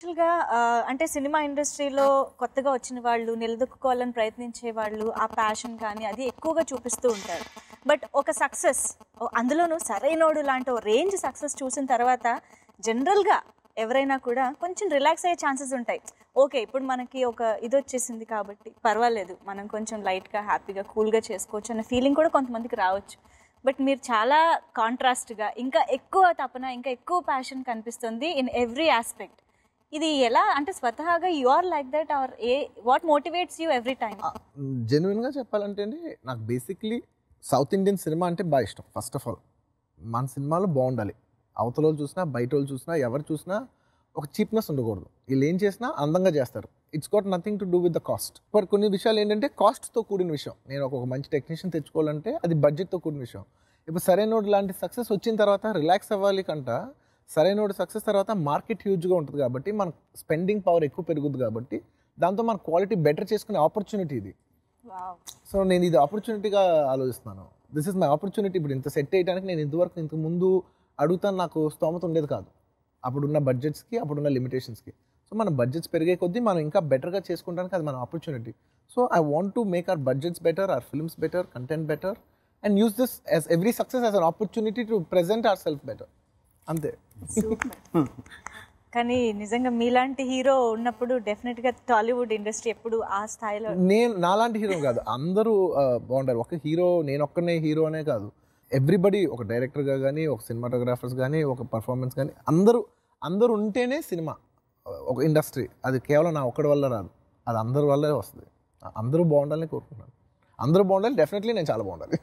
యాక్చువల్‌గా అంటే సినిమా ఇండస్ట్రీలో కొత్తగా వచ్చిన వాళ్ళు, నిలదొక్కుకోవాలని ప్రయత్నించే వాళ్ళు, ఆ ప్యాషన్ కానీ అది ఎక్కువగా చూపిస్తూ ఉంటారు. బట్ ఒక సక్సెస్ అందులోనూ 'సరైనోడు' లాంటి ఓ రేంజ్ సక్సెస్ చూసిన తర్వాత జనరల్‌గా ఎవరైనా కూడా కొంచెం రిలాక్స్ అయ్యే ఛాన్సెస్ ఉంటాయి. ఓకే. ఇప్పుడు మనకి ఒక ఇదొచ్చేసింది కాబట్టి పర్వాలేదు. మనం కొంచెం లైట్‌గా, హ్యాపీగా, కూల్‌గా చేసుకోవచ్చు అన్న ఫీలింగ్ కూడా కొంతమందికి రావచ్చు. బట్ మీరు చాలా కాంట్రాస్ట్‌గా ఇంకా ఎక్కువ తపన, ఇంకా ఎక్కువ ప్యాషన్ కనిపిస్తుంది ఇన్ ఎవ్రీ ఆస్పెక్ట్. ఇది ఎలా అంటే స్వతహాగా you are like that or what motivates you every time? జెన్యున్గా చెప్పాలంటే అండి, నాకు బేసిక్లీ సౌత్ ఇండియన్ సినిమా అంటే బాగా ఇష్టం. ఫస్ట్ ఆఫ్ ఆల్ మన సినిమాలు బాగుండాలి. అవతల వాళ్ళు చూసినా, బయట వాళ్ళు చూసినా, ఎవరు చూసినా ఒక చీప్నెస్ ఉండకూడదు. వీళ్ళు ఏం చేసినా అందంగా చేస్తారు. It's got nothing to do with the cost. But కొన్ని విషయాలు ఏంటంటే కాస్ట్తో కూడిన విషయం. నేను ఒక మంచి టెక్నీషియన్ తెచ్చుకోవాలంటే అది బడ్జెట్తో కూడిన విషయం. ఇప్పుడు సరైనోడు లాంటి సక్సెస్ వచ్చిన తర్వాత రిలాక్స్ అవ్వాలి కంట, సరైనోడు సక్సెస్ తర్వాత మార్కెట్ హ్యూజ్గా ఉంటుంది కాబట్టి మన స్పెండింగ్ పవర్ ఎక్కువ పెరుగుతుంది కాబట్టి దాంతో మన క్వాలిటీ బెటర్ చేసుకునే ఆపర్చునిటీ ఇది. సో నేను ఇది ఆపర్చునిటీగా ఆలోచిస్తున్నాను. This is my opportunity. ఇప్పుడు ఇంత సెట్ చేయడానికి నేను ఇంతకు ముందు అడుగుతాను, నాకు స్తోమత ఉండేది కాదు అప్పుడున్న బడ్జెట్స్కి, అప్పుడున్న లిమిటేషన్స్కి. సో మన బడ్జెట్స్ పెరిగే కొద్దీ మనం ఇంకా బెటర్గా చేసుకుంటానికి అది మన opportunity. So I want to make our budgets better, hour films better, content better and use this as every success as an opportunity to present our self better. అంతే. కానీ నిజంగా మీలాంటి హీరో ఉన్నప్పుడు డెఫినెట్గా టాలీవుడ్ ఇండస్ట్రీ ఎప్పుడు ఆ స్థాయిలో. నేను నాలాంటి హీరో కాదు, అందరూ బాగుంటారు. ఒక హీరో నేను ఒక్కనే హీరో అనే కాదు, ఎవ్రీబడి, ఒక డైరెక్టర్గా కానీ, ఒక సినిమాటోగ్రాఫర్స్ కానీ, ఒక పర్ఫార్మెన్స్ కానీ, అందరూ ఉంటేనే సినిమా ఒక ఇండస్ట్రీ. అది కేవలం నా ఒక్కడి వల్ల రాదు, అది అందరి వల్లే వస్తుంది. అందరూ బాగుండాలని కోరుకుంటున్నాను. అందరూ బాగుండాలి, డెఫినెట్లీ నేను చాలా బాగుండాలి.